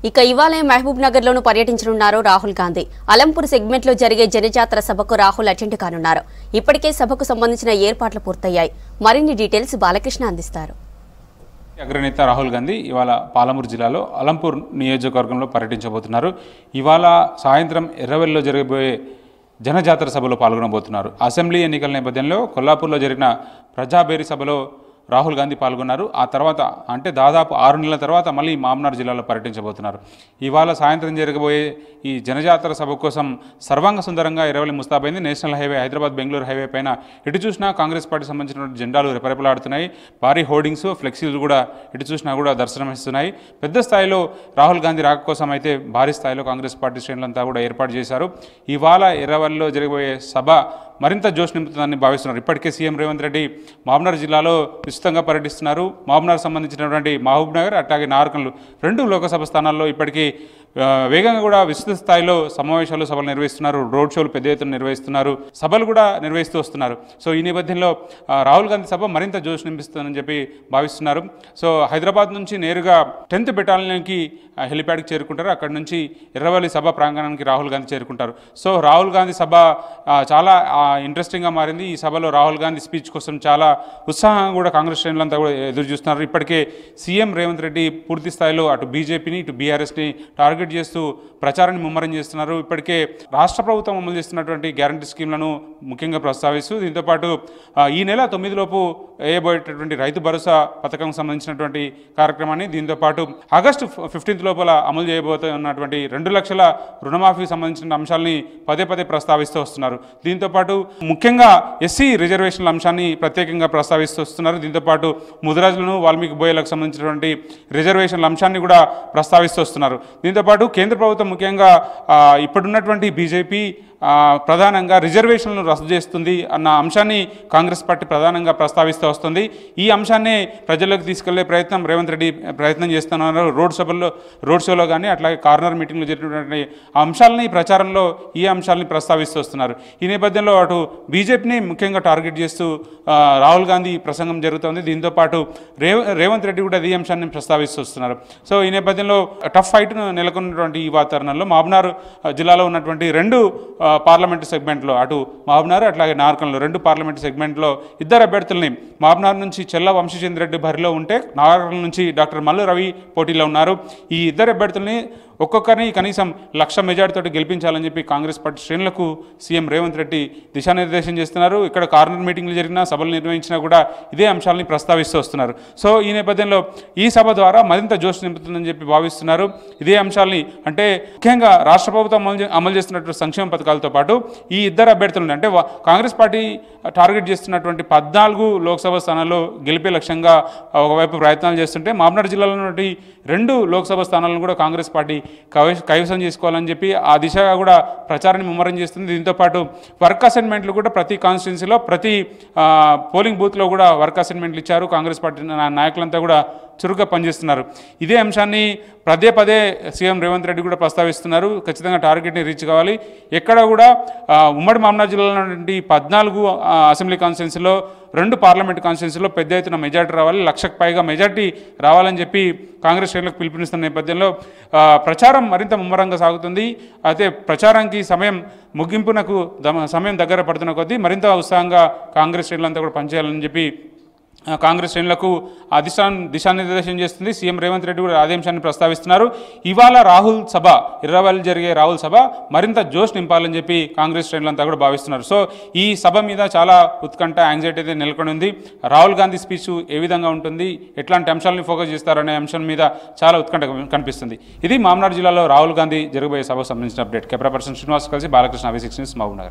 ఇక ఇవాళ మహబూబ్ నగర్ లోను పర్యటించనున్నారు రాహుల్ గాంధీ. అలంపూర్ సెగ్మెంట్ లో జరిగే జనజాతర సభకు రాహుల్ అటెండ్ కానున్నారు. ఇప్పటికే సభకు సంబంధించిన ఏర్పాట్లు పూర్తయ్యాయి. మరిన్ని డీటెయిల్స్ బాలకృష్ణ అందిస్తారు. అగ్రనేత రాహుల్ గాంధీ ఇవాళ పాలమూరు జిల్లాలో అలంపూర్ నియోజకవర్గంలో పర్యటించబోతున్నారు. ఇవాళ సాయంత్రం ఎర్రవెల్లిలో జరగబోయే జనజాతర సభలో పాల్గొనబోతున్నారు. అసెంబ్లీ ఎన్నికల నేపథ్యంలో కొల్లాపూర్లో జరిగిన ప్రజాబేరీ సభలో రాహుల్ గాంధీ పాల్గొన్నారు. ఆ తర్వాత అంటే దాదాపు 6 నెలల తర్వాత మళ్ళీ మామ్నార్ జిల్లాలో పర్యటించబోతున్నారు. ఇవాళ సాయంత్రం జరగబోయే ఈ జనజాతర సభ కోసం సర్వాంగ సుందరంగా ఎర్రవెల్లి ముస్తాబైంది. National highway Hyderabad Bengaluru highway పైన ఎటు చూసినా కాంగ్రెస్ పార్టీ సంబంధించిన జెండాలు రెపరెపలాడుతున్నాయి. భారీ హోర్డింగ్స్ ఫ్లెక్సీలు కూడా ఎటు చూసినా కూడా దర్శనమిస్తున్నాయి. పెద్ద స్థాయిలో రాహుల్ గాంధీ రాక కోసం అయితే భారీ స్థాయిలో కాంగ్రెస్ పార్టీ శ్రేణులంతా కూడా ఏర్పాటు చేశారు. ఇవాళ ఎర్రవెల్లిలో జరగబోయే సభ మరింత జోష్ నింపుతుందని భావిస్తున్నారు. ఇప్పటికే సీఎం రేవంత్ రెడ్డి మహబూబ్నగర్ జిల్లాలో విస్తృతంగా పర్యటిస్తున్నారు. మహబూబ్నగర్ సంబంధించినటువంటి మహబూబ్నగర్ అట్లాగే నార్కన్లు 2 లోకసభ స్థానాల్లో ఇప్పటికీ వేగంగా కూడా విస్తృత స్థాయిలో సమావేశాలు సభలు నిర్వహిస్తున్నారు. రోడ్ షోలు పెద్ద ఎత్తున నిర్వహిస్తున్నారు. సభలు కూడా నిర్వహిస్తూ వస్తున్నారు. సో ఈ నేపథ్యంలో రాహుల్ గాంధీ సభ మరింత జోష్ నింపిస్తుందని చెప్పి భావిస్తున్నారు. సో హైదరాబాద్ నుంచి నేరుగా 10th బెటాలియన్కి హెలిప్యాడ్కి చేరుకుంటారు. అక్కడి నుంచి ఎర్రవల్లి సభ ప్రాంగణానికి రాహుల్ గాంధీ చేరుకుంటారు. సో రాహుల్ గాంధీ సభ చాలా ఇంట్రెస్టింగ్గా మారింది. ఈ సభలో రాహుల్ గాంధీ స్పీచ్ కోసం చాలా ఉత్సాహంగా కూడా కాంగ్రెస్ శ్రేణులంతా కూడా ఎదురు చూస్తున్నారు. ఇప్పటికే సీఎం రేవంత్ రెడ్డి పూర్తి స్థాయిలో అటు బీజేపీని ఇటు బీఆర్ఎస్ని టార్గెట్ చేస్తూ ప్రచారాన్ని ముమ్మరం చేస్తున్నారు. ఇప్పటికే రాష్ట్ర ప్రభుత్వం అమలు చేస్తున్నటువంటి గ్యారంటీ స్కీమ్లను ముఖ్యంగా ప్రస్తావిస్తూ దీంతోపాటు ఈ నెల 9 లోపు వేయబోయేటటువంటి రైతు భరోసా పథకం సంబంధించినటువంటి కార్యక్రమాన్ని, దీంతోపాటు ఆగస్టు 15 లోపల అమలు చేయబోతున్నటువంటి 2 లక్షల రుణమాఫీకి సంబంధించిన అంశాలని పదే ప్రస్తావిస్తూ వస్తున్నారు. దీంతోపాటు ముఖ్యంగా ఎస్సీ రిజర్వేషన్ల అంశాన్ని ప్రత్యేకంగా ప్రస్తావిస్తూ వస్తున్నారు. దీంతోపాటు ముదిరాజులను వాల్మీకి బోయలకు సంబంధించినటువంటి రిజర్వేషన్ల అంశాన్ని కూడా ప్రస్తావిస్తూ వస్తున్నారు. దీంతోపాటు కేంద్ర ప్రభుత్వం ముఖ్యంగా ఇప్పుడున్నటువంటి బీజేపీ ప్రధానంగా రిజర్వేషన్లను రద్దు చేస్తుంది అన్న అంశాన్ని కాంగ్రెస్ పార్టీ ప్రధానంగా ప్రస్తావిస్తూ వస్తుంది. ఈ అంశాన్ని ప్రజల్లోకి తీసుకెళ్లే ప్రయత్నం రేవంత్ రెడ్డి ప్రయత్నం చేస్తున్నారు. రోడ్ షోలో కానీ అట్లాగే కార్నర్ మీటింగ్లో జరిగినటువంటి అంశాలని ప్రచారంలో ఈ అంశాలని ప్రస్తావిస్తూ వస్తున్నారు. ఈ నేపథ్యంలో అటు బీజేపీని ముఖ్యంగా టార్గెట్ చేస్తూ రాహుల్ గాంధీ ప్రసంగం జరుగుతోంది. దీంతోపాటు రేవంత్ రెడ్డి కూడా ఈ అంశాన్ని ప్రస్తావిస్తూ వస్తున్నారు. సో ఈ నేపథ్యంలో టఫ్ ఫైట్ నెలకొన్నటువంటి ఈ వాతావరణంలో మహబూబ్నగర్ జిల్లాలో ఉన్నటువంటి 2 పార్లమెంటు సెగ్మెంట్లో అటు మహబూబ్నగర్ అట్లాగే నార్కన్లో 2 పార్లమెంటు సెగ్మెంట్లో 2 అభ్యర్థులని మహబూబ్నగర్ నుంచి చెల్ల వంశీచంద్రెడ్డి బరిలో ఉంటే నార్కన్ నుంచి డాక్టర్ మల్లు రవి పోటీలో ఉన్నారు. ఈ 2 అభ్యర్థుల్ని ఒక్కొక్కరిని కనీసం 1,00,000 మెజార్టీతో గెలిపించాలని చెప్పి కాంగ్రెస్ పార్టీ శ్రేణులకు సీఎం రేవంత్ రెడ్డి దిశానిర్దేశం చేస్తున్నారు. ఇక్కడ కార్నర్ మీటింగ్లు జరిగినా సభలు నిర్వహించినా కూడా ఇదే అంశాలని ప్రస్తావిస్తూ వస్తున్నారు. సో ఈ నేపథ్యంలో ఈ సభ ద్వారా మరింత జోష్ నింపుతుందని చెప్పి భావిస్తున్నారు. ఇదే అంశాలని అంటే ముఖ్యంగా రాష్ట్ర ప్రభుత్వం అమలు చేస్తున్నటువంటి సంక్షేమ పథకాలతో పాటు ఈ 2 అభ్యర్థులను అంటే కాంగ్రెస్ పార్టీ టార్గెట్ చేస్తున్నటువంటి 14 లోక్సభ స్థానాల్లో గెలిపే లక్ష్యంగా ఒకవైపు ప్రయత్నాలు చేస్తుంటే మహబూబ్నగర్ జిల్లాలో ఉన్నటువంటి 2 లోక్సభ స్థానాలను కూడా కాంగ్రెస్ పార్టీ కైవసం చేసుకోవాలని చెప్పి ఆ దిశగా కూడా ప్రచారాన్ని ముమ్మరం చేస్తుంది. దీంతోపాటు వర్క్ అసైన్మెంట్లు కూడా ప్రతి కాన్స్టిట్యున్సీలో ప్రతి పోలింగ్ బూత్లో కూడా వర్క్ అసైన్మెంట్లు ఇచ్చారు. కాంగ్రెస్ పార్టీ నాయకులంతా కూడా చురుగ్గా పనిచేస్తున్నారు. ఇదే అంశాన్ని పదే సీఎం రేవంత్ రెడ్డి కూడా ప్రస్తావిస్తున్నారు. ఖచ్చితంగా టార్గెట్ని రీచ్ కావాలి. ఎక్కడ కూడా ఉమ్మడి మహబూబ్నగర్ జిల్లాలో ఉన్నటువంటి 14 అసెంబ్లీ కాన్స్టిట్యున్సీలో 2 పార్లమెంట్ కాన్స్టిట్యున్సీలో పెద్ద ఎత్తున మెజార్టీ రావాలి, 1,00,000కు పైగా మెజార్టీ రావాలని చెప్పి కాంగ్రెస్ శ్రేణులకు పిలుపునిస్తున్న నేపథ్యంలో ప్రచారం మరింత ముమ్మరంగా సాగుతుంది. అయితే ప్రచారానికి ముగింపునకు సమయం దగ్గర పడుతున్న కొద్దీ మరింత ఉత్సాహంగా కాంగ్రెస్ శ్రేణులంతా కూడా పనిచేయాలని చెప్పి కాంగ్రెస్ శ్రేణులకు దిశానిర్దేశం చేస్తుంది. సీఎం రేవంత్ రెడ్డి కూడా అదే అంశాన్ని ప్రస్తావిస్తున్నారు. ఇవాళ రాహుల్ సభ ఎర్రవల్లి జరిగే రాహుల్ సభ మరింత జోష్ నింపాలని చెప్పి కాంగ్రెస్ శ్రేణులంతా కూడా భావిస్తున్నారు. సో ఈ సభ మీద చాలా ఉత్కంఠ యాంగ్జైటీ అయితే నెలకొని ఉంది. రాహుల్ గాంధీ స్పీచ్ ఏ విధంగా ఉంటుంది, ఎట్లాంటి అంశాలను ఫోకస్ చేస్తారనే అంశం మీద చాలా ఉత్కంఠ కనిపిస్తుంది. ఇది మహబూబ్నగర్ జిల్లాలో రాహుల్ గాంధీ జరగబోయే సభకు సంబంధించిన అప్డేట్. కెమెరా పర్సన్ శ్రీనివాస్ కలిసి బాలకృష్ణ, V6 న్యూస్, మహబూబ్నగర్.